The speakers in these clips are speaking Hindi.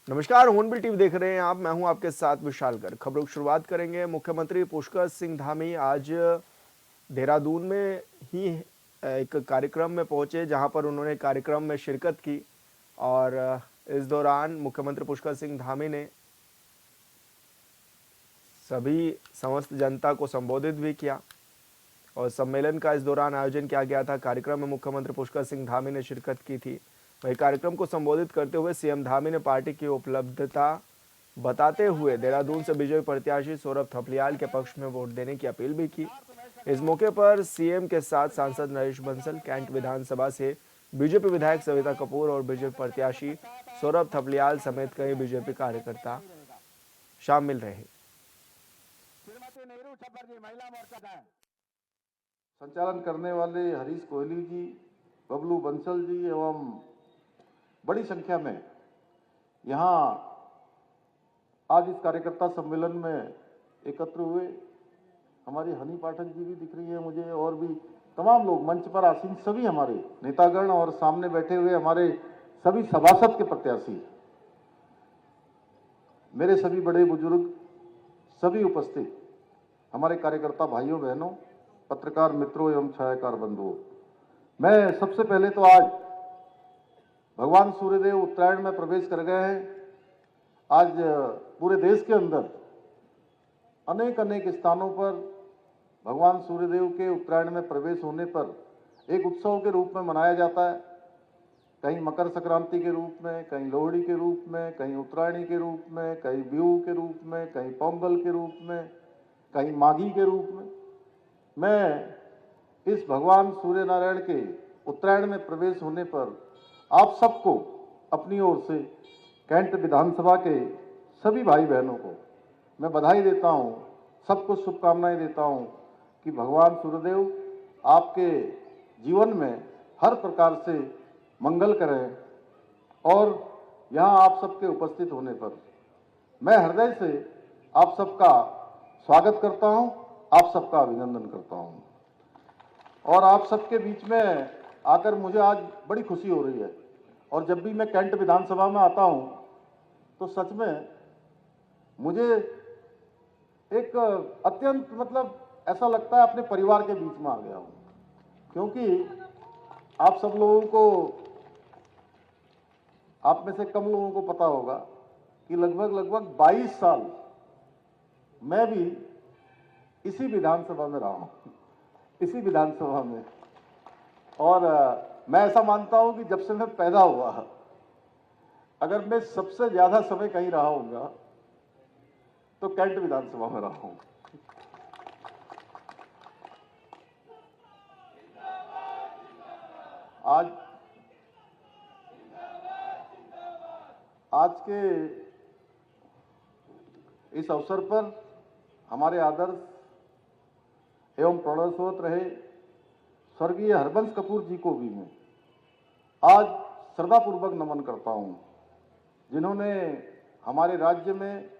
नमस्कार, होनबिल टीवी देख रहे हैं आप। मैं हूं आपके साथ विशाल गर्ग। खबरों की शुरुआत करेंगे। मुख्यमंत्री पुष्कर सिंह धामी आज देहरादून में ही एक कार्यक्रम में पहुंचे, जहां पर उन्होंने कार्यक्रम में शिरकत की और इस दौरान मुख्यमंत्री पुष्कर सिंह धामी ने सभी समस्त जनता को संबोधित भी किया और सम्मेलन का इस दौरान आयोजन किया गया था। कार्यक्रम में मुख्यमंत्री पुष्कर सिंह धामी ने शिरकत की थी। वही कार्यक्रम को संबोधित करते हुए सीएम धामी ने पार्टी की उपलब्धता बताते हुए देहरादून से बीजेपी प्रत्याशी सौरभ थपलियाल के पक्ष में वोट देने की अपील भी की। इस मौके पर सीएम के साथ सांसद नरेश बंसल, कैंट विधानसभा से बीजेपी विधायक सविता कपूर और बीजेपी प्रत्याशी सौरभ थपलियाल समेत कई बीजेपी कार्यकर्ता शामिल रहे। संचालन करने वाले हरीश कोहली जी, बबलू बंसल जी एवं बड़ी संख्या में यहाँ आज इस कार्यकर्ता सम्मेलन में एकत्र हुए। हमारी हनी पाठक जी भी दिख रही है मुझे, और भी तमाम लोग मंच पर आसीन सभी हमारे नेतागण और सामने बैठे हुए हमारे सभी सभासद के प्रत्याशी, मेरे सभी बड़े बुजुर्ग, सभी उपस्थित हमारे कार्यकर्ता भाइयों बहनों, पत्रकार मित्रों एवं छायाकार बंधुओं, मैं सबसे पहले तो आज भगवान सूर्यदेव उत्तरायण में प्रवेश कर गए हैं। आज पूरे देश के अंदर अनेक अनेक स्थानों पर भगवान सूर्यदेव के उत्तरायण में प्रवेश होने पर एक उत्सव के रूप में मनाया जाता है। कहीं मकर संक्रांति के रूप में, कहीं लोहड़ी के रूप में, कहीं उत्तरायणी के रूप में, कहीं बिहू के रूप में, कहीं पोंगल के रूप में, कहीं माघी के रूप में। मैं इस भगवान सूर्य नारायण के उत्तरायण में प्रवेश होने पर आप सबको अपनी ओर से कैंट विधानसभा के सभी भाई बहनों को मैं बधाई देता हूं, सबको शुभकामनाएं देता हूं कि भगवान सूर्यदेव आपके जीवन में हर प्रकार से मंगल करें। और यहां आप सबके उपस्थित होने पर मैं हृदय से आप सबका स्वागत करता हूं, आप सबका अभिनंदन करता हूं। और आप सबके बीच में आकर मुझे आज बड़ी खुशी हो रही है। और जब भी मैं कैंट विधानसभा में आता हूं तो सच में मुझे एक अत्यंत ऐसा लगता है अपने परिवार के बीच में आ गया हूं, क्योंकि आप सब लोगों को, आप में से कम लोगों को पता होगा कि लगभग 22 साल मैं भी इसी विधानसभा में रहा हूं, इसी विधानसभा में। और मैं ऐसा मानता हूं कि जब से मैं पैदा हुआ, अगर मैं सबसे ज्यादा समय कहीं रहा होऊंगा तो कैंट विधानसभा में रहा हूं। आज के इस अवसर पर हमारे आदर्श एवं प्रणवस्रोत रहे स्वर्गीय हरबंस कपूर जी को भी मैं आज श्रद्धापूर्वक नमन करता हूं, जिन्होंने हमारे राज्य में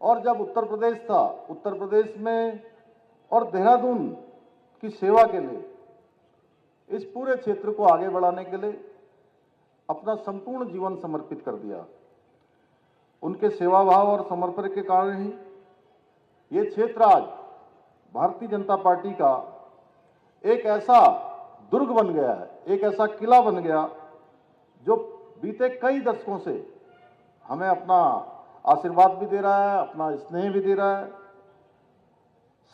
और जब उत्तर प्रदेश था, उत्तर प्रदेश में और देहरादून की सेवा के लिए, इस पूरे क्षेत्र को आगे बढ़ाने के लिए अपना संपूर्ण जीवन समर्पित कर दिया। उनके सेवा भाव और समर्पण के कारण ही ये क्षेत्र आज भारतीय जनता पार्टी का एक ऐसा दुर्ग बन गया है, एक ऐसा किला बन गया जो बीते कई दशकों से हमें अपना आशीर्वाद भी दे रहा है, अपना स्नेह भी दे रहा है।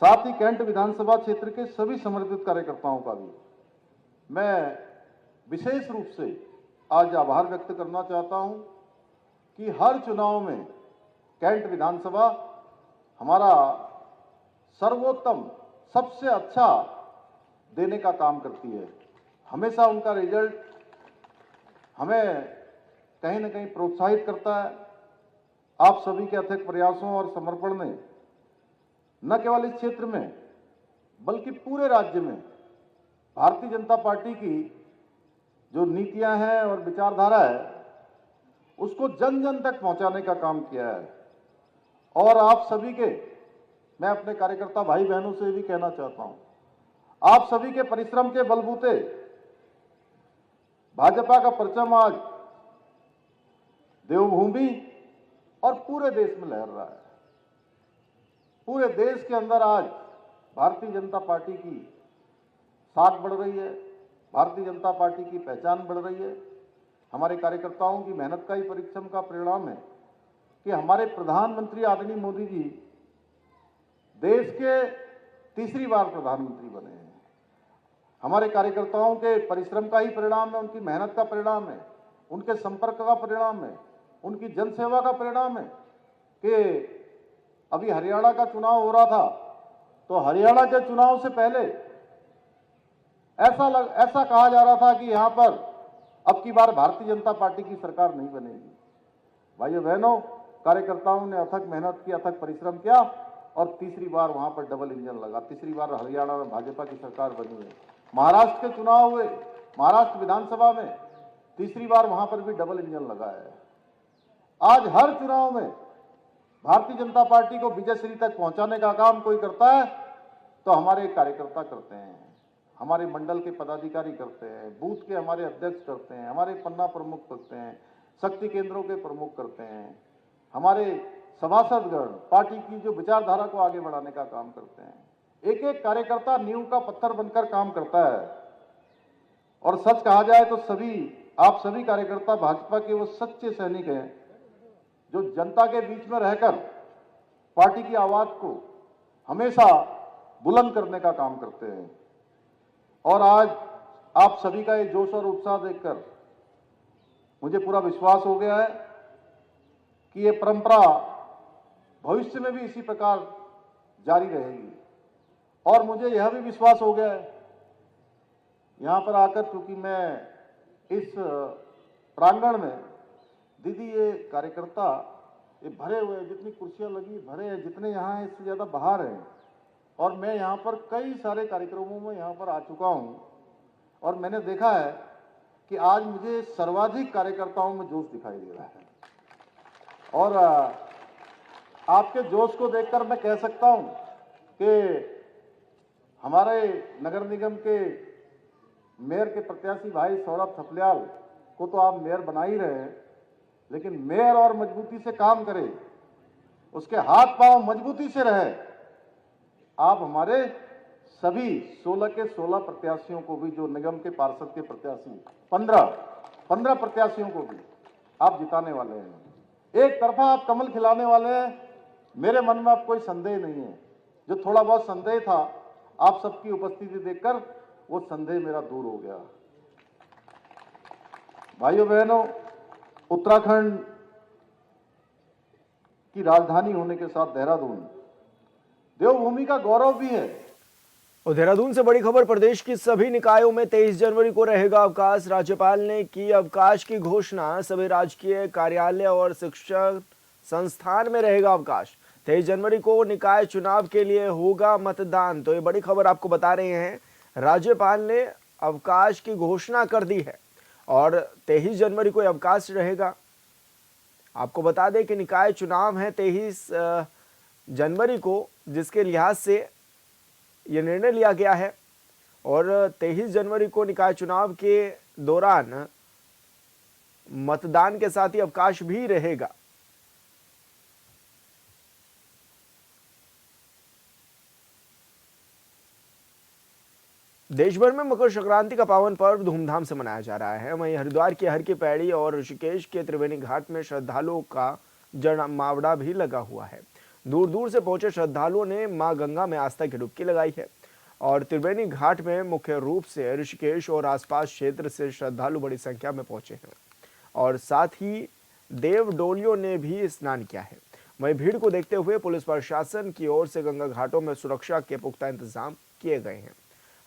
साथ ही कैंट विधानसभा क्षेत्र के सभी समर्पित कार्यकर्ताओं का भी मैं विशेष रूप से आज आभार व्यक्त करना चाहता हूं कि हर चुनाव में कैंट विधानसभा हमारा सर्वोत्तम, सबसे अच्छा देने का काम करती है। हमेशा उनका रिजल्ट हमें कहीं ना कहीं प्रोत्साहित करता है। आप सभी के अथक प्रयासों और समर्पण ने न केवल इस क्षेत्र में बल्कि पूरे राज्य में भारतीय जनता पार्टी की जो नीतियां हैं और विचारधारा है उसको जन जन तक पहुंचाने का काम किया है। और आप सभी के, मैं अपने कार्यकर्ता भाई बहनों से भी कहना चाहता हूं, आप सभी के परिश्रम के बलबूते भाजपा का परचम आज देवभूमि और पूरे देश में लहर रहा है। पूरे देश के अंदर आज भारतीय जनता पार्टी की साख बढ़ रही है, भारतीय जनता पार्टी की पहचान बढ़ रही है। हमारे कार्यकर्ताओं की मेहनत का ही परिश्रम का परिणाम है कि हमारे प्रधानमंत्री आदरणीय मोदी जी देश के तीसरी बार प्रधानमंत्री बने हैं। हमारे कार्यकर्ताओं के परिश्रम का ही परिणाम है, उनकी मेहनत का परिणाम है, उनके संपर्क का परिणाम है, उनकी जनसेवा का परिणाम है कि अभी हरियाणा का चुनाव हो रहा था तो हरियाणा के चुनाव से पहले ऐसा कहा जा रहा था कि यहां पर अब की बार भारतीय जनता पार्टी की सरकार नहीं बनेगी। भाइयों बहनों, कार्यकर्ताओं ने अथक मेहनत की, अथक परिश्रम किया और तीसरी बार वहां पर डबल इंजन लगा। तीसरी बार हरियाणा में भाजपा की सरकार बनी है। महाराष्ट्र के चुनाव हुए, महाराष्ट्र विधानसभा में तीसरी बार वहां पर भी डबल इंजन लगा है। आज हर चुनाव में भारतीय जनता पार्टी को विजयश्री तक पहुंचाने का काम कोई करता है तो हमारे कार्यकर्ता करते हैं, हमारे मंडल के पदाधिकारी करते हैं, बूथ के हमारे अध्यक्ष करते हैं, हमारे पन्ना प्रमुख करते हैं, शक्ति केंद्रों के प्रमुख करते हैं, हमारे सभासदगण पार्टी की जो विचारधारा को आगे बढ़ाने का काम करते हैं। एक एक कार्यकर्ता नींव का पत्थर बनकर काम करता है। और सच कहा जाए तो आप सभी कार्यकर्ता भाजपा के वो सच्चे सैनिक हैं जो जनता के बीच में रहकर पार्टी की आवाज को हमेशा बुलंद करने का काम करते हैं। और आज आप सभी का ये जोश और उत्साह देखकर मुझे पूरा विश्वास हो गया है कि ये परंपरा भविष्य में भी इसी प्रकार जारी रहेगी। और मुझे यह भी विश्वास हो गया है यहां पर आकर, क्योंकि मैं इस प्रांगण में दीदी ये कार्यकर्ता ये भरे हुए हैं, जितनी कुर्सियां लगी भरे हैं, जितने यहाँ हैं इससे ज़्यादा बाहर हैं। और मैं यहाँ पर कई सारे कार्यक्रमों में यहाँ पर आ चुका हूँ और मैंने देखा है कि आज मुझे सर्वाधिक कार्यकर्ताओं में जोश दिखाई दे रहा है। और आपके जोश को देखकर मैं कह सकता हूँ कि हमारे नगर निगम के मेयर के प्रत्याशी भाई सौरभ थपलियाल को तो आप मेयर बना ही रहे हैं, लेकिन मेयर और मजबूती से काम करे, उसके हाथ पांव मजबूती से रहे। आप हमारे सभी 16 के 16 प्रत्याशियों को भी, जो निगम के पार्षद के प्रत्याशी 15 प्रत्याशियों को भी आप जिताने वाले हैं। एक तरफा आप कमल खिलाने वाले हैं, मेरे मन में अब कोई संदेह नहीं है। जो थोड़ा बहुत संदेह था आप सबकी उपस्थिति देखकर वो संदेह मेरा दूर हो गया। भाइयों बहनों, उत्तराखंड की राजधानी होने के साथ देहरादून देवभूमि का गौरव भी है। और देहरादून से बड़ी खबर, प्रदेश की सभी निकायों में 23 जनवरी को रहेगा अवकाश। राज्यपाल ने की अवकाश की घोषणा। सभी राजकीय कार्यालय और शिक्षण संस्थान में रहेगा अवकाश। 23 जनवरी को निकाय चुनाव के लिए होगा मतदान। तो ये बड़ी खबर आपको बता रहे हैं, राज्यपाल ने अवकाश की घोषणा कर दी है और 23 जनवरी को अवकाश रहेगा। आपको बता दें कि निकाय चुनाव है 23 जनवरी को, जिसके लिहाज से यह निर्णय लिया गया है। और 23 जनवरी को निकाय चुनाव के दौरान मतदान के साथ ही अवकाश भी रहेगा। देश भर में मकर संक्रांति का पावन पर्व धूमधाम से मनाया जा रहा है। वहीं हरिद्वार के हर की पैड़ी और ऋषिकेश के त्रिवेणी घाट में श्रद्धालुओं का जमावड़ा भी लगा हुआ है। दूर दूर से पहुंचे श्रद्धालुओं ने मां गंगा में आस्था की डुबकी लगाई है। और त्रिवेणी घाट में मुख्य रूप से ऋषिकेश और आसपास क्षेत्र से श्रद्धालु बड़ी संख्या में पहुंचे हैं और साथ ही देव डोलियों ने भी स्नान किया है। वहीं भीड़ को देखते हुए पुलिस प्रशासन की ओर से गंगा घाटों में सुरक्षा के पुख्ता इंतजाम किए गए हैं।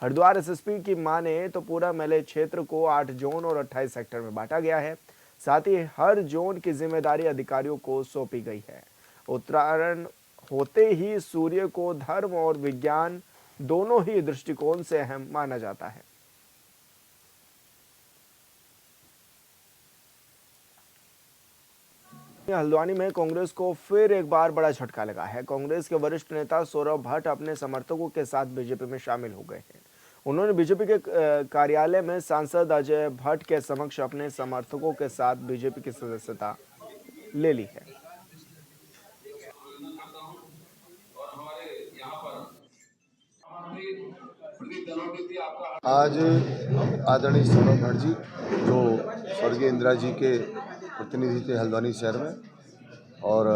हरिद्वार एसएसपी की माने तो पूरा मेले क्षेत्र को 8 जोन और 28 सेक्टर में बांटा गया है। साथ ही हर जोन की जिम्मेदारी अधिकारियों को सौंपी गई है। उत्तरायण होते ही सूर्य को धर्म और विज्ञान दोनों ही दृष्टिकोण से अहम माना जाता है। हल्द्वानी में कांग्रेस को फिर एक बार बड़ा झटका लगा है। कांग्रेस के वरिष्ठ नेता सौरभ भट्ट अपने समर्थकों के साथ बीजेपी में शामिल हो गए हैं। उन्होंने बीजेपी के कार्यालय में सांसद अजय भट्ट के समक्ष अपने समर्थकों के साथ बीजेपी की सदस्यता ले ली है। आज आदरणीय सौरभ भट्ट जी जो स्वर्गीय इंदिरा जी के प्रतिनिधि थे हल्द्वानी शहर में, और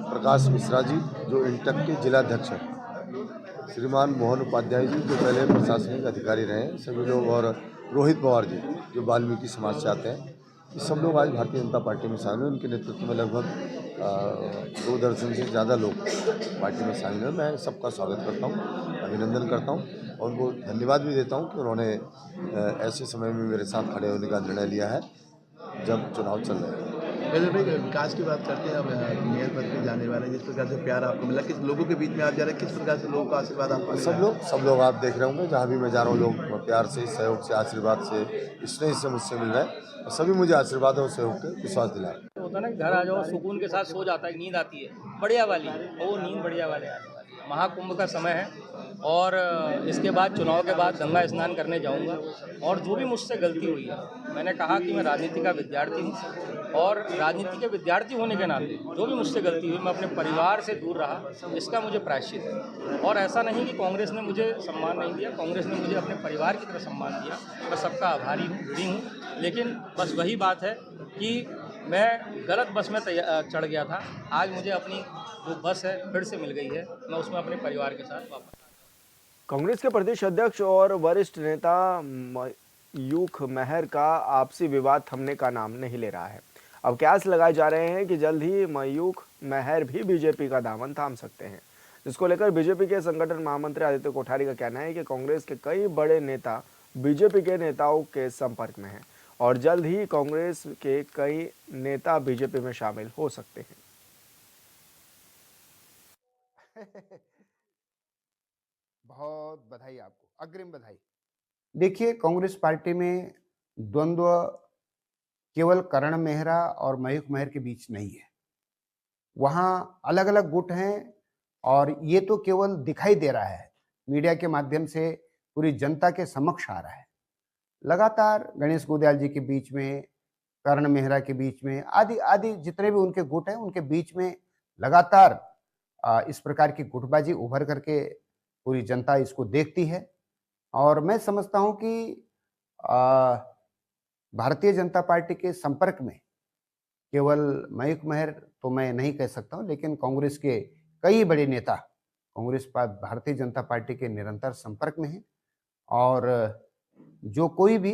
प्रकाश मिश्रा जी जो इंटक के जिलाध्यक्ष हैं, श्रीमान मोहन उपाध्याय जी जो पहले प्रशासनिक अधिकारी रहे हैं, सभी लोग, और रोहित पवार जी जो वाल्मीकि समाज से आते हैं, ये सब लोग आज भारतीय जनता पार्टी में शामिल हैं। उनके नेतृत्व में लगभग 2 दर्जन से ज़्यादा लोग पार्टी में शामिल हैं। मैं सबका स्वागत करता हूँ, अभिनंदन करता हूँ और उनको धन्यवाद भी देता हूँ कि उन्होंने ऐसे समय में मेरे साथ खड़े होने का निर्णय लिया है जब चुनाव चल रहे हैं। पहले भाई विकास की बात करते हैं। अब मेयर पद पे जाने वाले हैं, जिस प्रकार से प्यार आपको मिला, किस लोगों के बीच में आप जा रहे हैं, किस प्रकार से लोगों का आशीर्वाद आपको मिला? सब लोग आप देख रहे होंगे, जहाँ भी मैं जा रहा हूँ लोग प्यार से, सहयोग से, आशीर्वाद से, स्नेह से मुझसे मिल रहे हैं और सभी मुझे आशीर्वाद और सहयोग के विश्वास दिला रहे हैं। होता है ना, घर आ जाओ सुकून के साथ सो जाता है, नींद आती है बढ़िया वाली, और वो नींद बढ़िया वाले आने वाली है। महाकुंभ का समय है और इसके बाद चुनाव के बाद गंगा स्नान करने जाऊंगा, और जो भी मुझसे गलती हुई है, मैंने कहा कि मैं राजनीति का विद्यार्थी हूँ और राजनीति के विद्यार्थी होने के नाते जो भी मुझसे गलती हुई, मैं अपने परिवार से दूर रहा, इसका मुझे प्रायश्चित है। और ऐसा नहीं कि कांग्रेस ने मुझे सम्मान नहीं दिया, कांग्रेस ने मुझे अपने परिवार की तरह सम्मान दिया, मैं सबका आभारी हूँ। लेकिन बस वही बात है कि मैं गलत बस में चढ़ गया था। आज मुझे अपनी जो बस है फिर से मिल गई है, मैं उसमें अपने परिवार के साथ वापस। कांग्रेस के प्रदेश अध्यक्ष और वरिष्ठ नेता मयूख महर का आपसी विवाद थमने का नाम नहीं ले रहा है। अब कयास लगाए जा रहे हैं कि जल्द ही मयूख महर भी बीजेपी का दामन थाम सकते हैं, जिसको लेकर बीजेपी के संगठन महामंत्री आदित्य कोठारी का कहना है कि कांग्रेस के कई बड़े नेता बीजेपी के नेताओं के संपर्क में हैं और जल्द ही कांग्रेस के कई नेता बीजेपी में शामिल हो सकते हैं। बहुत बधाई आपको, अग्रिम बधाई। देखिए, कांग्रेस पार्टी में द्वंद्व केवल करण मेहरा और मयूख महर के बीच नहीं है। वहां अलग अलग गुट हैं और ये तो केवल दिखाई दे रहा है, मीडिया के माध्यम से पूरी जनता के समक्ष आ रहा है। लगातार गणेश गोदयाल जी के बीच में, करण मेहरा के बीच में, आदि आदि जितने भी उनके गुट हैं, उनके बीच में लगातार इस प्रकार की गुटबाजी उभर करके पूरी जनता इसको देखती है। और मैं समझता हूं कि भारतीय जनता पार्टी के संपर्क में केवल मयूख महर तो मैं नहीं कह सकता हूं, लेकिन कांग्रेस के कई बड़े नेता भारतीय जनता पार्टी के निरंतर संपर्क में हैं। और जो कोई भी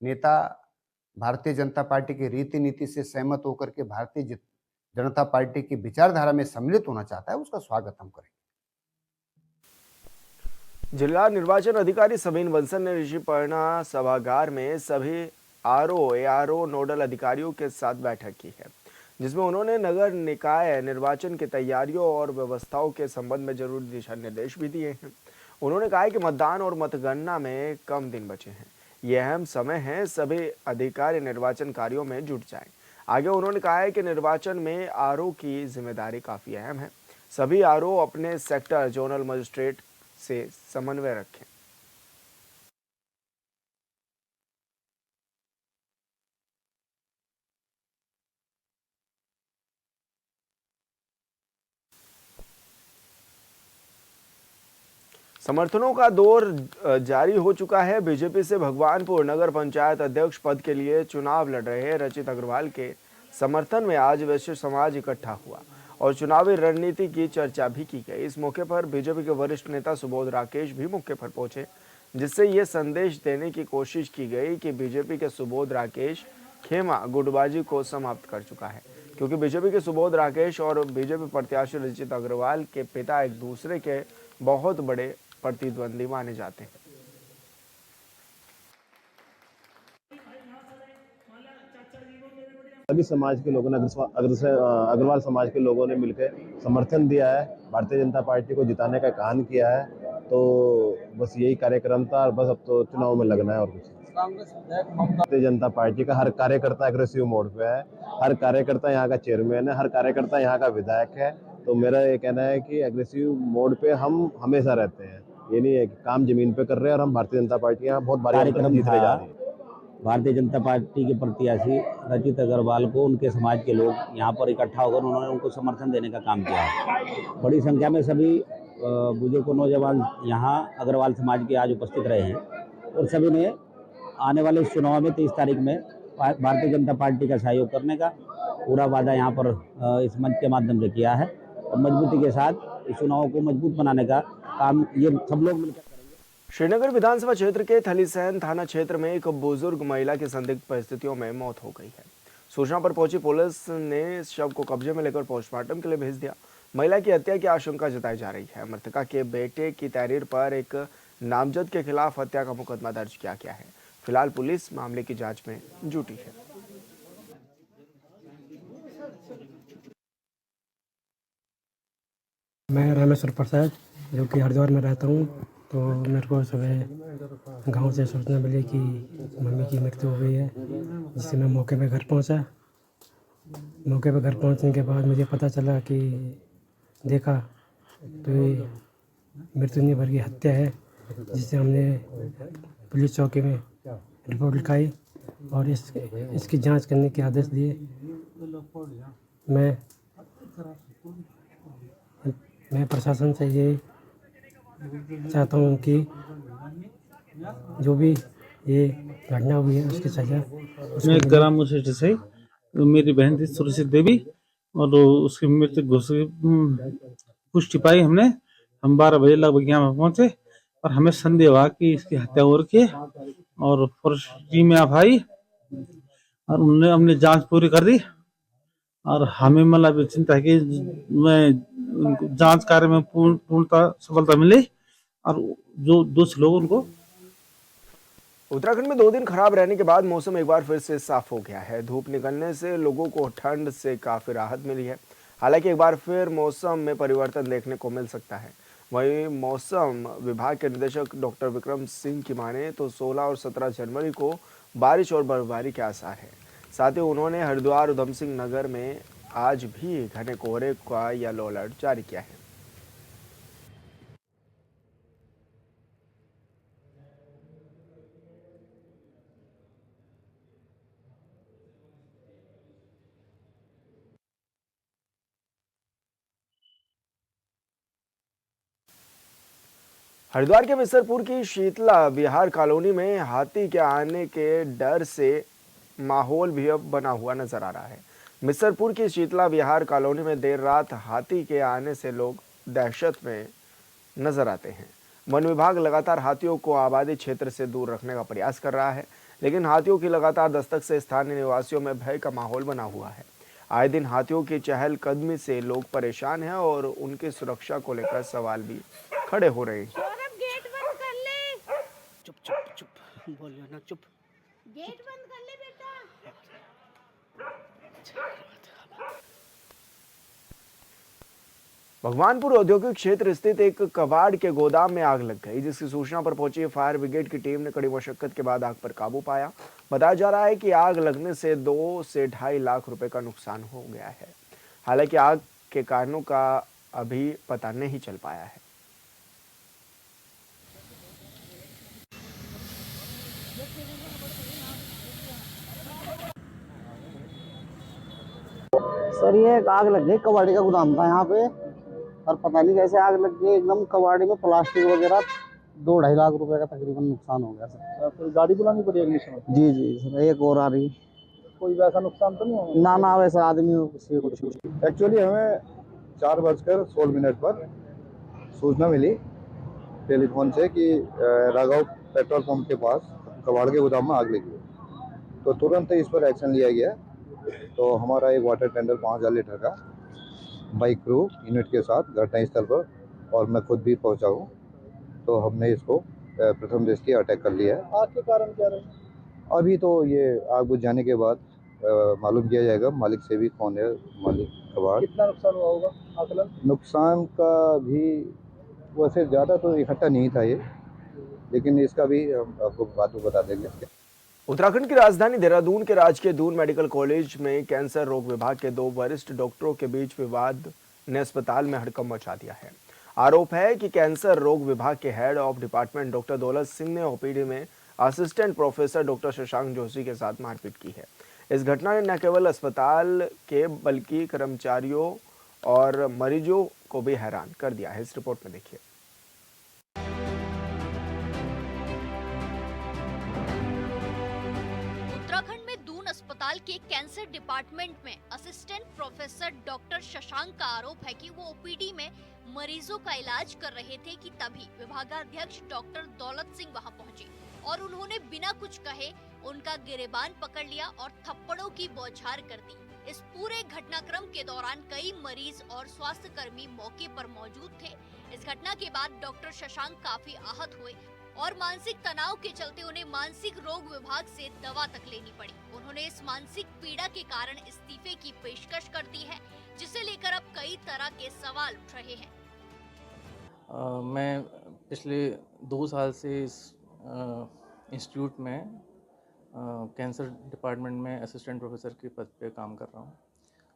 नेता भारतीय जनता पार्टी की रीति नीति से सहमत होकर के भारतीय जनता पार्टी की विचारधारा में सम्मिलित होना चाहता है, उसका स्वागत हम करेंगे। जिला निर्वाचन अधिकारी सबीन बंसल ने ऋषिपर्णा सभागार में सभी आरओ नोडल अधिकारियों के साथ बैठक की है, जिसमें उन्होंने नगर निकाय निर्वाचन की तैयारियों और व्यवस्थाओं के संबंध में जरूरी दिशा निर्देश भी दिए हैं। उन्होंने कहा है कि मतदान और मतगणना में कम दिन बचे हैं, यह अहम समय है, सभी अधिकारी निर्वाचन कार्यों में जुट जाएं। आगे उन्होंने कहा है कि निर्वाचन में आरओ की जिम्मेदारी काफी अहम है, सभी आरओ अपने सेक्टर जोनल मजिस्ट्रेट से समन्वय रखें। समर्थनों का दौर जारी हो चुका है। बीजेपी से भगवानपुर नगर पंचायत अध्यक्ष पद के लिए चुनाव लड़ रहे रचित अग्रवाल के समर्थन में आज वैश्य समाज इकट्ठा हुआ और चुनावी रणनीति की चर्चा भी की गई। इस मौके पर बीजेपी के वरिष्ठ नेता सुबोध राकेश भी मौके पर पहुंचे, जिससे ये संदेश देने की कोशिश की गई कि बीजेपी के सुबोध राकेश खेमा गुटबाजी को समाप्त कर चुका है, क्योंकि बीजेपी के सुबोध राकेश और बीजेपी प्रत्याशी रचित अग्रवाल के पिता एक दूसरे के बहुत बड़े प्रतिद्वंदी माने जाते हैं। सभी समाज के लोगों ने अग्रवाल समाज के लोगों ने मिलकर समर्थन दिया है, भारतीय जनता पार्टी को जिताने का काम किया है। तो बस यही कार्यक्रम था और बस अब तो चुनाव में लगना है और कुछ। भारतीय जनता पार्टी का हर कार्यकर्ता एग्रेसिव मोड पे है, हर कार्यकर्ता यहाँ का चेयरमैन है, हर कार्यकर्ता यहाँ का विधायक है। तो मेरा ये कहना है कि एग्रेसिव मोड पे हम हमेशा रहते हैं, ये नहीं है कि काम जमीन पे कर रहे हैं। और हम भारतीय जनता पार्टी यहाँ बहुत भारी अंतर जीतने जा रही है। भारतीय जनता पार्टी के प्रत्याशी रचित अग्रवाल को उनके समाज के लोग यहाँ पर इकट्ठा होकर उन्होंने उनको समर्थन देने का काम किया है। बड़ी संख्या में सभी बुजुर्ग नौजवान यहाँ अग्रवाल समाज के आज उपस्थित रहे हैं और सभी ने आने वाले इस चुनाव में 23 तारीख में भारतीय जनता पार्टी का सहयोग करने का पूरा वादा यहाँ पर इस मंच के माध्यम से किया है और मजबूती के साथ इस चुनाव को मजबूत बनाने का काम ये सब लोग मिलकर करेंगे। श्रीनगर विधानसभा क्षेत्र के थलीसैन थाना क्षेत्र में एक बुजुर्ग महिला की संदिग्ध परिस्थितियों में मौत हो गई है। सूचना पर पहुंची पुलिस ने शव को कब्जे में लेकर पोस्टमार्टम के लिए भेज दिया। महिला की हत्या की आशंका जताई जा रही है। मृतका के बेटे की तहरीर पर एक नामजद के खिलाफ हत्या का मुकदमा दर्ज किया गया है। फिलहाल पुलिस मामले की जांच में जुटी है। मैं रामेश्वर प्रसाद जो कि हरिद्वार में रहता हूँ, तो मेरे को सुबह गांव से सूचना मिली कि मम्मी की मृत्यु हो गई है, जिससे मैं मौके पे घर पहुँचा। मौके पे घर पहुँचने के बाद मुझे पता चला कि देखा तो ये मृत्यु भर की हत्या है, जिससे हमने पुलिस चौकी में रिपोर्ट लिखाई और इसकी जांच करने के आदेश दिए। मैं प्रशासन से ये चाहता हूँ कि जो भी ये घटना हुई है उसकी सजा। मैं ग्राम मुसेठी से मेरी बहन थी सुरसित देवी और उसकी मृत्यु घोषित पुष्टि पाई हमने। हम 12 बजे लगभग यहाँ पर पहुँचे और हमें संदेह हुआ कि इसकी हत्या हो रखी है और फॉरेस्ट टीम में आई और उन्होंने हमने जांच पूरी कर दी और हमें मतलब चिंता है कि मैं जांच कार्य में पूर्णतः सफलता मिली और जो दोषी लोग उनको। उत्तराखंड में 2 दिन खराब रहने के बाद मौसम एक बार फिर से साफ हो गया है। धूप निकलने से लोगों को ठंड से काफी राहत मिली है। हालांकि एक बार फिर मौसम में परिवर्तन देखने को मिल सकता है। वहीं मौसम विभाग के निदेशक डॉक्टर विक्रम सिंह की माने तो 16 और 17 जनवरी को बारिश और बर्फबारी के आसार है। साथ ही उन्होंने हरिद्वार उधम सिंह नगर में आज भी घने कोहरे का येलो अलर्ट जारी किया है। हरिद्वार के मिसरपुर की शीतला विहार कॉलोनी में हाथी के आने के डर से माहौल भी अब बना हुआ नजर आ रहा है। मिसरपुर की शीतला विहार कॉलोनी में देर रात हाथी के आने से लोग दहशत में नजर आते हैं। वन विभाग लगातार हाथियों को आबादी क्षेत्र से दूर रखने का प्रयास कर रहा है, लेकिन हाथियों की लगातार दस्तक से स्थानीय निवासियों में भय का माहौल बना हुआ है। आए दिन हाथियों की चहलकदमी से लोग परेशान हैं और उनकी सुरक्षा को लेकर सवाल भी खड़े हो रहे हैं। चुप चुप चुप बोलियो ना, चुप। गेट बंद कर ले बेटा। भगवानपुर औद्योगिक क्षेत्र स्थित एक कबाड़ के गोदाम में आग लग गई, जिसकी सूचना पर पहुंची फायर ब्रिगेड की टीम ने कड़ी मशक्कत के बाद आग पर काबू पाया। बताया जा रहा है कि आग लगने से 2 से 2.5 लाख रुपए का नुकसान हो गया है। हालांकि आग के कारणों का अभी पता नहीं चल पाया है। सर ये आग लग गई, कबाड़ी का गोदाम था यहाँ पे और पता नहीं कैसे आग लग गई। एकदम कबाड़ी में प्लास्टिक वगैरह 2-2.5 लाख रुपए का तकरीबन नुकसान हो गया सर। फिर गाड़ी बुलानी पड़ी अगली समय? जी जी सर, एक और आ रही। कोई वैसा नुकसान तो नहीं होगा? ना वैसा आदमी किसी को कुछ। एक्चुअली हमें 4:16 पर सूचना मिली टेलीफोन से कि राघव पेट्रोल पंप के पास कबाड़ के गोदाम में आग लगी है। तो तुरंत इस पर एक्शन लिया गया। तो हमारा एक वाटर टेंडर 5000 लीटर का बाइक क्रू यूनिट के साथ घटनास्थल पर और मैं खुद भी पहुंचा हूं। तो हमने इसको प्रथम दृष्टि अटैक कर लिया है। आग के कारण क्या रहे? अभी तो ये आग बुझ जाने के बाद मालूम किया जाएगा मालिक से भी कौन है मालिक कबाड़। कितना नुकसान हुआ होगा आकलन? नुकसान का भी वैसे ज़्यादा तो इकट्ठा नहीं था ये, लेकिन इसका भी हम आपको बात बता देंगे। उत्तराखंड की राजधानी देहरादून के राजकीय दून मेडिकल कॉलेज में कैंसर रोग विभाग के 2 वरिष्ठ डॉक्टरों के बीच विवाद ने अस्पताल में हड़कंप मचा दिया है। आरोप है कि कैंसर रोग विभाग के head of department doctor Daulat Singh ने ओपीडी में assistant professor doctor Shashank Joshi के साथ मारपीट की है। इस घटना ने न केवल अस्पताल के बल्कि कर्मचारियों और मरीजों को भी हैरान कर दिया है। इस रिपोर्ट में देखिए। उत्तराखंड में दून अस्पताल के कैंसर डिपार्टमेंट में असिस्टेंट प्रोफेसर डॉक्टर शशांक का आरोप है कि वो ओपीडी में मरीजों का इलाज कर रहे थे कि तभी विभागाध्यक्ष डॉक्टर दौलत सिंह वहां पहुंचे और उन्होंने बिना कुछ कहे उनका गिरेबान पकड़ लिया और थप्पड़ों की बौछार कर दी। इस पूरे घटनाक्रम के दौरान कई मरीज और स्वास्थ्य कर्मी मौके पर मौजूद थे। इस घटना के बाद डॉक्टर शशांक काफी आहत हुए और मानसिक तनाव के चलते उन्हें मानसिक रोग विभाग से दवा तक लेनी पड़ी। उन्होंने इस मानसिक पीड़ा के कारण इस्तीफे की पेशकश कर दी है, जिसे लेकर अब कई तरह के सवाल उठ रहे हैं। मैं पिछले 2 साल से इस इंस्टीट्यूट में कैंसर डिपार्टमेंट में असिस्टेंट प्रोफेसर के पद पे काम कर रहा हूँ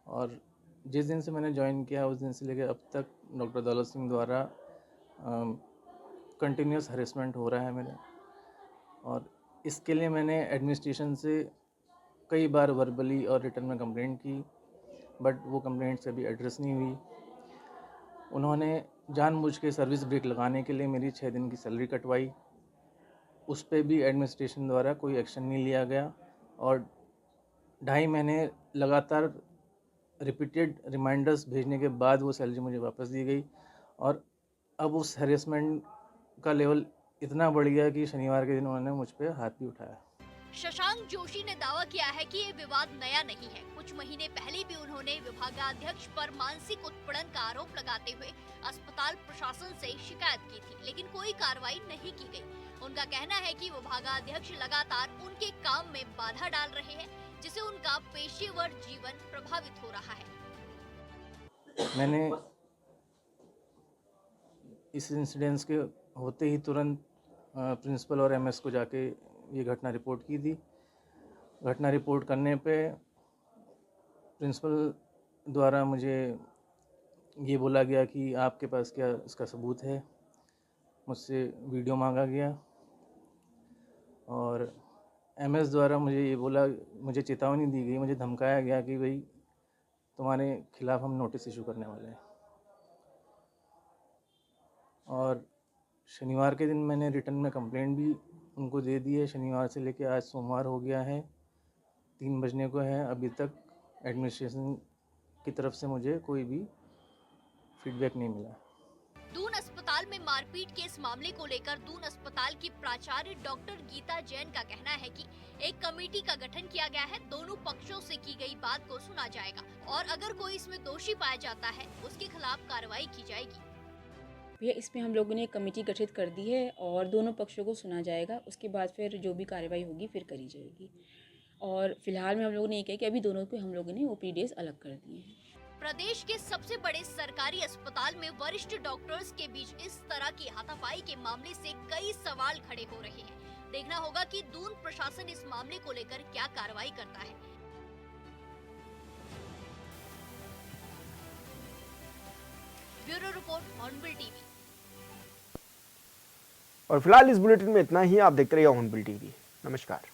और जिस दिन से मैंने ज्वाइन किया उस दिन से लेकर अब तक डॉक्टर दौलत सिंह द्वारा कंटिन्यूस हरेसमेंट हो रहा है मेरे, और इसके लिए मैंने एडमिनिस्ट्रेशन से कई बार वर्बली और रिटर्न में कंप्लेंट की, बट वो कंप्लेंट्स अभी एड्रेस नहीं हुई। उन्होंने जानबूझ के सर्विस ब्रेक लगाने के लिए मेरी 6 दिन की सैलरी कटवाई, उस पर भी एडमिनिस्ट्रेशन द्वारा कोई एक्शन नहीं लिया गया और 2.5 महीने लगातार रिपीटेड रिमाइंडर्स भेजने के बाद वो सैलरी मुझे वापस दी गई और अब उस हैरेसमेंट का लेवल इतना बढ़ गया कि शनिवार के दिन उन्होंने मुझ पे हाथ भी उठाया। शशांक जोशी ने दावा किया है कि ये विवाद नया नहीं है। कुछ महीने पहले भी उन्होंने विभागाध्यक्ष पर मानसिक उत्पीड़न का आरोप लगाते हुए अस्पताल प्रशासन से शिकायत की थी, लेकिन कोई कार्रवाई नहीं की गई। उनका कहना है कि विभागाध्यक्ष लगातार उनके काम में बाधा डाल रहे हैं, जिससे उनका पेशेवर जीवन प्रभावित हो रहा है। मैंने इस इंसिडेंस के होते ही तुरंत प्रिंसिपल और एमएस को जाके ये घटना रिपोर्ट की थी। घटना रिपोर्ट करने पे प्रिंसिपल द्वारा मुझे ये बोला गया कि आपके पास क्या इसका सबूत है। मुझसे वीडियो मांगा गया और एमएस द्वारा मुझे ये बोला, मुझे चेतावनी दी गई, मुझे धमकाया गया कि भाई तुम्हारे खिलाफ़ हम नोटिस इशू करने वाले हैं। और शनिवार के दिन मैंने रिटर्न में कंप्लेंट भी उनको दे दी है। शनिवार से लेकर आज सोमवार हो गया है, 3 बजने को है, अभी तक एडमिनिस्ट्रेशन की तरफ से मुझे कोई भी फीडबैक नहीं मिला। दून अस्पताल में मारपीट के इस मामले को लेकर दून अस्पताल की प्राचार्य डॉक्टर गीता जैन का कहना है कि एक कमेटी का गठन किया गया है। दोनों पक्षों से की गई बात को सुना जाएगा और अगर कोई इसमें दोषी पाया जाता है उसके खिलाफ कार्रवाई की जाएगी। भैया इसमें हम लोगों ने एक कमेटी गठित कर दी है और दोनों पक्षों को सुना जाएगा, उसके बाद फिर जो भी कार्रवाई होगी फिर करी जाएगी। और फिलहाल में हम लोगों ने ये किया कि अभी दोनों को हम लोगों ने ओपीडीएस अलग कर दिए हैं। प्रदेश के सबसे बड़े सरकारी अस्पताल में वरिष्ठ डॉक्टर्स के बीच इस तरह की हाथापाई के मामले से कई सवाल खड़े हो रहे हैं। देखना होगा कि दून प्रशासन इस मामले को लेकर क्या कार्रवाई करता है। Bureau report hornbill TV. और फिलहाल इस बुलेटिन में इतना ही। आप देखते रहिए हॉर्नबिल टीवी। नमस्कार।